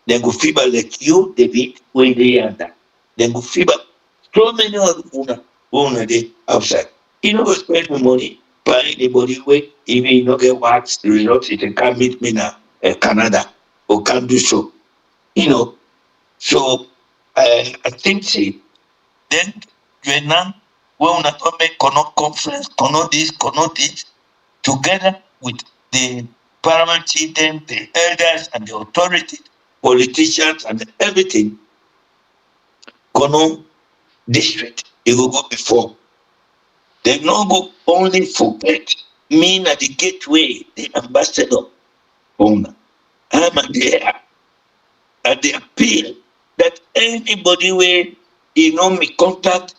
they go fever like you, David, where they under. They go fever. So many of una they outside. You know, go spend my money buying the body weight, even you don't get what the result is, they can't meet me now, Canada, or can't do so. You know, so I think, see, then Vietnam, when we not make Connaught conference, Connaught this, together with the paramount chief, them, the elders and the authority, politicians and everything, Connaught district, it will go before. They not go only forget me at the gateway, the ambassador owner. I'm at the appeal that anybody where you know me contact,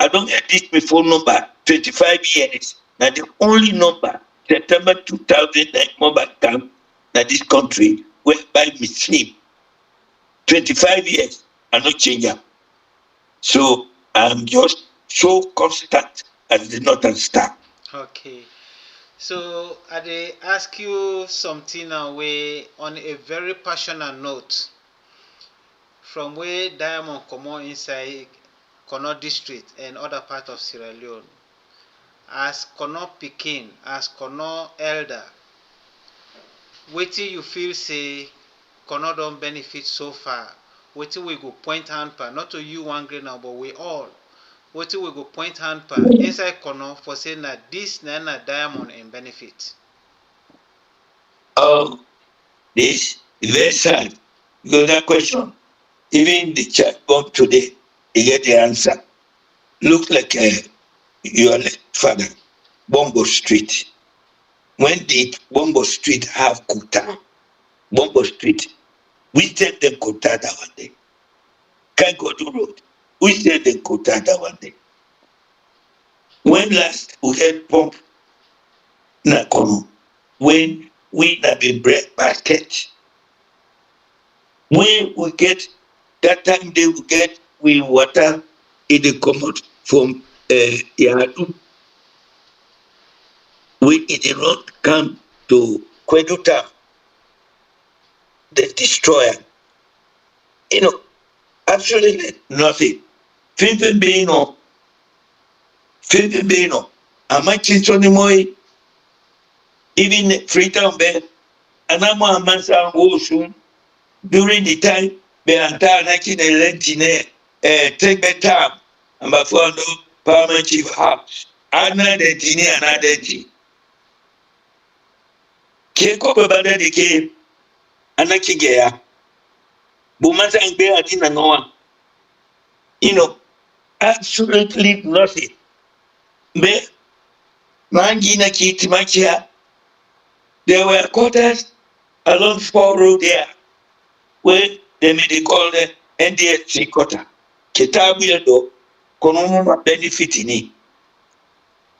I don't get this my phone number, 25 years. Now the only number, September 2009 mobile camp, that this country whereby me sleep. 25 years, I not change up. So I'm just so constant as the northern star.
Okay. So I ask you something now way on a very passionate note. From where diamond come on inside Connaught District and other part of Sierra Leone, as Connaught Pikin, as Connaught elder, wetin you feel say Connaught don't benefit so far? Wetin we go point hand per, not to you one grade now, but we all. Wetin we go point hand per inside Connaught for saying that this na diamond and benefit.
This is very sad because that question, even the chat bomb today, you get the answer. look like your father, Bombo Street. When did Bombo Street have Kuta? Bombo Street. We send them Kuta that one day. Can't go to road. We send them Kuta that one day. When last we had pump Nakono, when we have a bread basket, when we get that time they will get we water in the commode from Yadu. We in the road come to Kweduta, the destroyer. You know, absolutely nothing. Fifibino, Fifibino. Amachinchoni moi, even Freetown Bed, and I'm a man soon during the time the entire 1911 take the time and before no parliament chief house. Another thing, another thing. Keko babada de ke anakigea. Bumasa and bear at Noah. You know, absolutely nothing. Be Mangina Kitimachia. There were quarters along 4 road there where they made call the NDSC quarter. Kitabu yedo konomo benefit ni.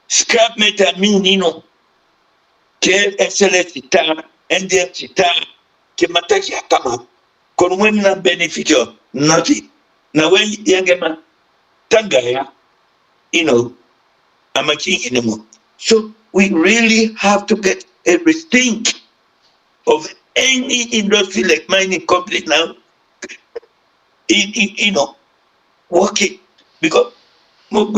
Scrap metal mean ke excellent ta NDSC ta ke mataki akama konomo na benefit yo nothing. Now when yangema tangaya, I'm a king anymore. So we really have to get a rethink of any industry like mining company now, working. Because we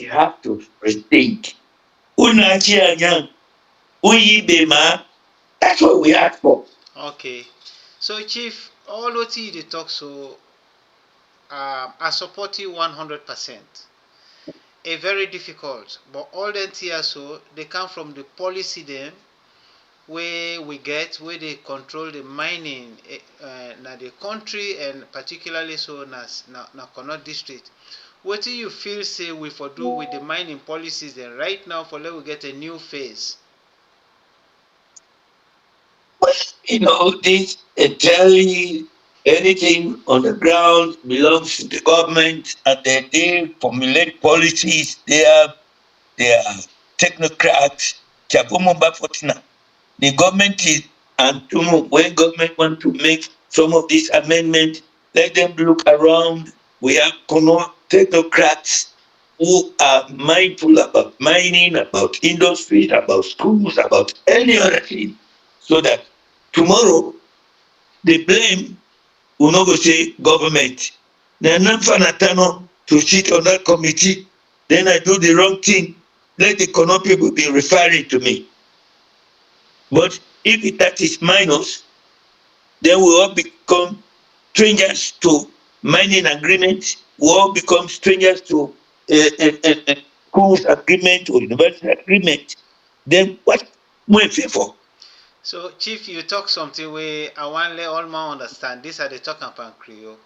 have to rethink. That's what we ask for.
Okay. So, Chief, all what you talk so, I support you 100%. A very difficult, but all them here so they come from the policy then where we get where they control the mining na the country and particularly so na Connaught district. What do you feel say we for do with the mining policies then right now for let we get a new phase?
Well, this entirely anything on the ground belongs to the government, and they formulate policies. They are technocrats. The government is, and when government want to make some of these amendments, let them look around. We have technocrats who are mindful about mining, about industries, about schools, about any other thing, so that tomorrow the blame will not go say government. Then Fanatano to sit on that committee, then I do the wrong thing. Let the economic people be referring to me. But if that is minus, then we all become strangers to mining agreements. We all become strangers to schools agreement or university agreement. Then what we pay for?
So, Chief, you talk something where I want let all man understand. These are the talk and Creole.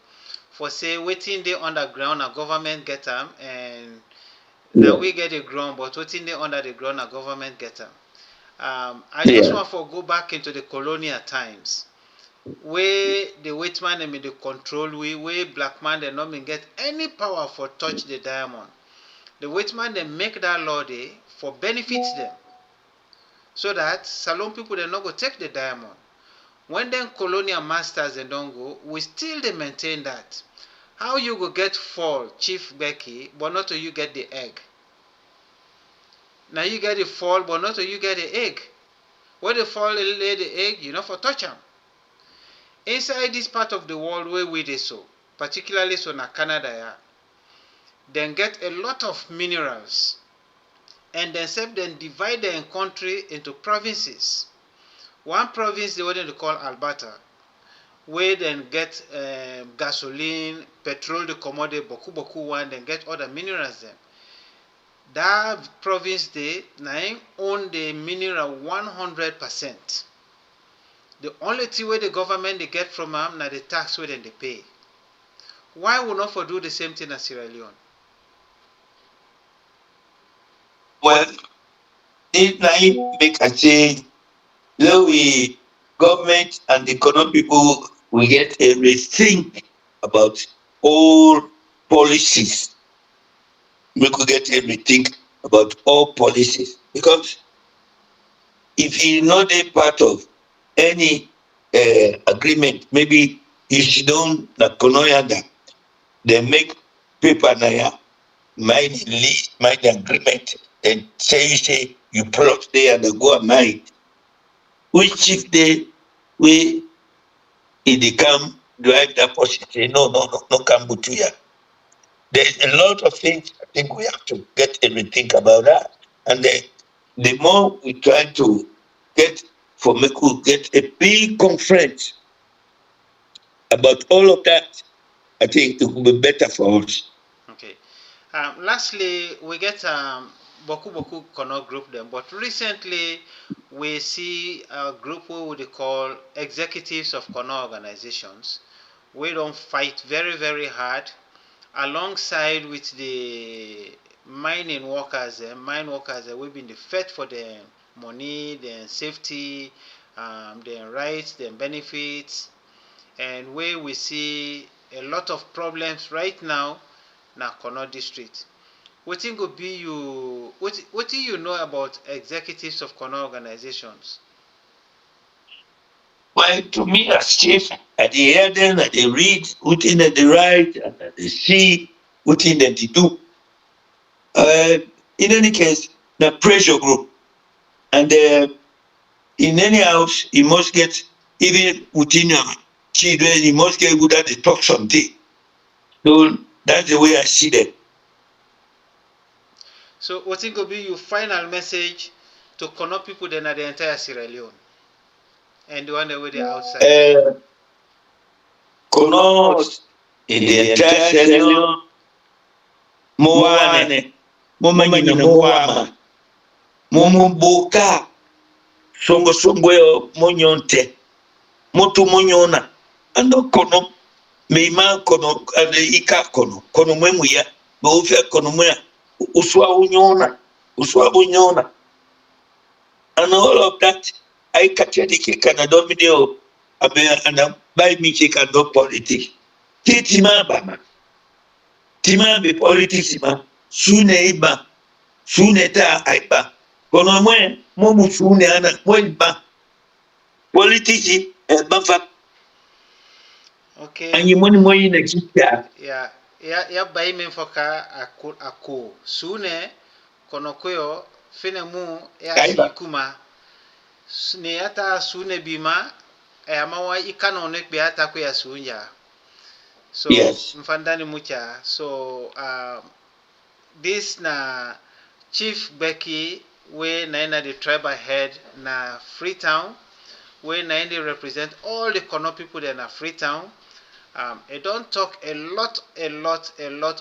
For say waiting they underground, a government get them, and now we get the ground, but waiting they under the ground, a government get them. I just want to go back into the colonial times, where the white man and the control we, where black man they not get any power for touch the diamond. The white man they make that law day for benefits them, so that Salon people they not go take the diamond. When them colonial masters they don't go, we still they maintain that. How you go get fall, Chief Gbekie, but not till you get the egg. Now you get the fall, but not till you get the egg. Where the fall lay the egg, you know for touch them. Inside this part of the world where we dey so, particularly so na Canada, yeah, then get a lot of minerals, and then divide the country into provinces. One province they want to call Alberta, where then get gasoline, petrol, the commodity, boku one, then get other minerals then. That province they now own the mineral 100%. The only thing where the government they get from them na the tax where then they pay. Why we not for do the same thing as Sierra Leone?
Well, if now make a change, then we government and economic people we get a rethink about all policies. We could get a rethink about all policies because if you not a part of any agreement, maybe if you don't na konoyanda, they make paper na ya, mind list, mind agreement, then say you plot there and they go and mind. Which if they we if they come drive that person say no come to ya. There's a lot of things I think we have to get and rethink about that. And then the more we try to get for make we get a big conference about all of that, I think it will be better for us.
Okay. Lastly, we get Boku Boku Kono group them, but recently we see a group who we call executives of Kono organizations. We don't fight very hard alongside with the mining workers. Mine workers we've been the fight for their money, their safety, their rights, their benefits, and where we see a lot of problems right now na Kono district. Wetin go be you wetin you know about executives of Kono organizations?
Well, to me as chief, I dey hear them, I dey read wetin dem dey write, and I dey see wetin dem dey do. In any case, na pressure group, and in any house, you must get even within your children, you must get good at the talk something. So that's the way I see them.
So wetin go be your final message to Kono people then at the entire Sierra Leone and the one that wey dey outside?
Kono in the entire Sierra Leone, Moane, Momanyina Moama, Momumbuka, Songo Songo Monyonte, Motu Monyona, and no Kono, Meima Kono, and the Ika Kono, Kono Memuya, Bofia Konomia, Uswa Unyona, and all of that. I catch the kick and I don't video, and I buy me kick and no politics. Titima Bama, Tima be politics, ma, Sune Iba, Sune Ta Iba, Kono Mwen, Momu Sune Ana, Mwenba, politics, Bafa.
Okay.
And you money next year.
Ya bai men foka ako sune kono koyo fene mu ya si kuma ne yata sune bima amawa ikano ne be ata ko ya sunya. So
yes.
Mfandani mucha. So this na Chief Gbekie we na the tribal head na Freetown we na represent all the Kono people there na Freetown. It don't talk a lot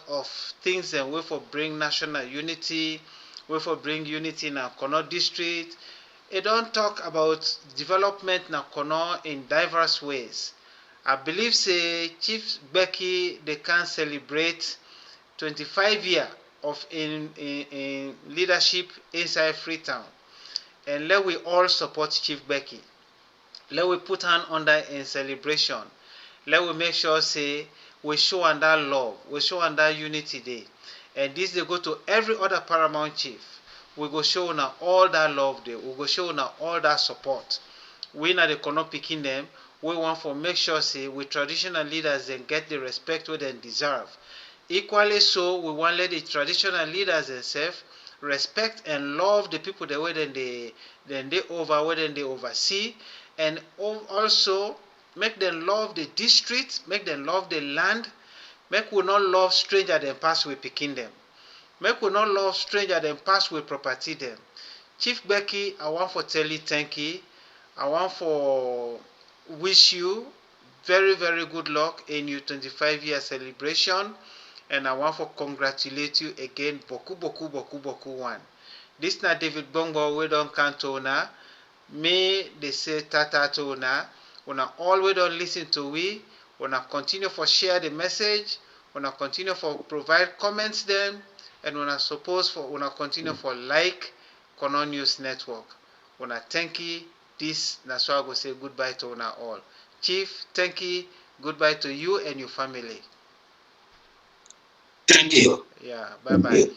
of things and way for bring national unity, way for bring unity in Kono district. It don't talk about development in Kono in diverse ways. I believe say Chief Gbekie they can celebrate 25 years of in leadership inside Freetown, and let we all support Chief Gbekie. Let we put hand under in celebration. Let we make sure say we show under love, we show under unity day. And this they go to every other paramount chief. We go show now all that love day. We go show now all that support. We na the Kono picking them. We want to make sure say we traditional leaders then get the respect where they deserve. Equally so, we want let the traditional leaders themselves respect and love the people the way they oversee, and also make them love the district, make them love the land, make we not love stranger than pass we picking them. Make we not love stranger than pass we property them. Chief Gbekie, I want to tell you thank you. I want for wish you very good luck in your 25-year celebration, and I want to congratulate you again boku one. This na David Bongo we don't count ona. May they say tata to una. Una always don't listen to we. Una continue for share the message. Una continue for provide comments then, and una suppose for una continue for like Kono News Network. Una thank you. This na so I go say goodbye to una all. Chief, thank you. Goodbye to you and your family.
Thank you.
Yeah, bye bye.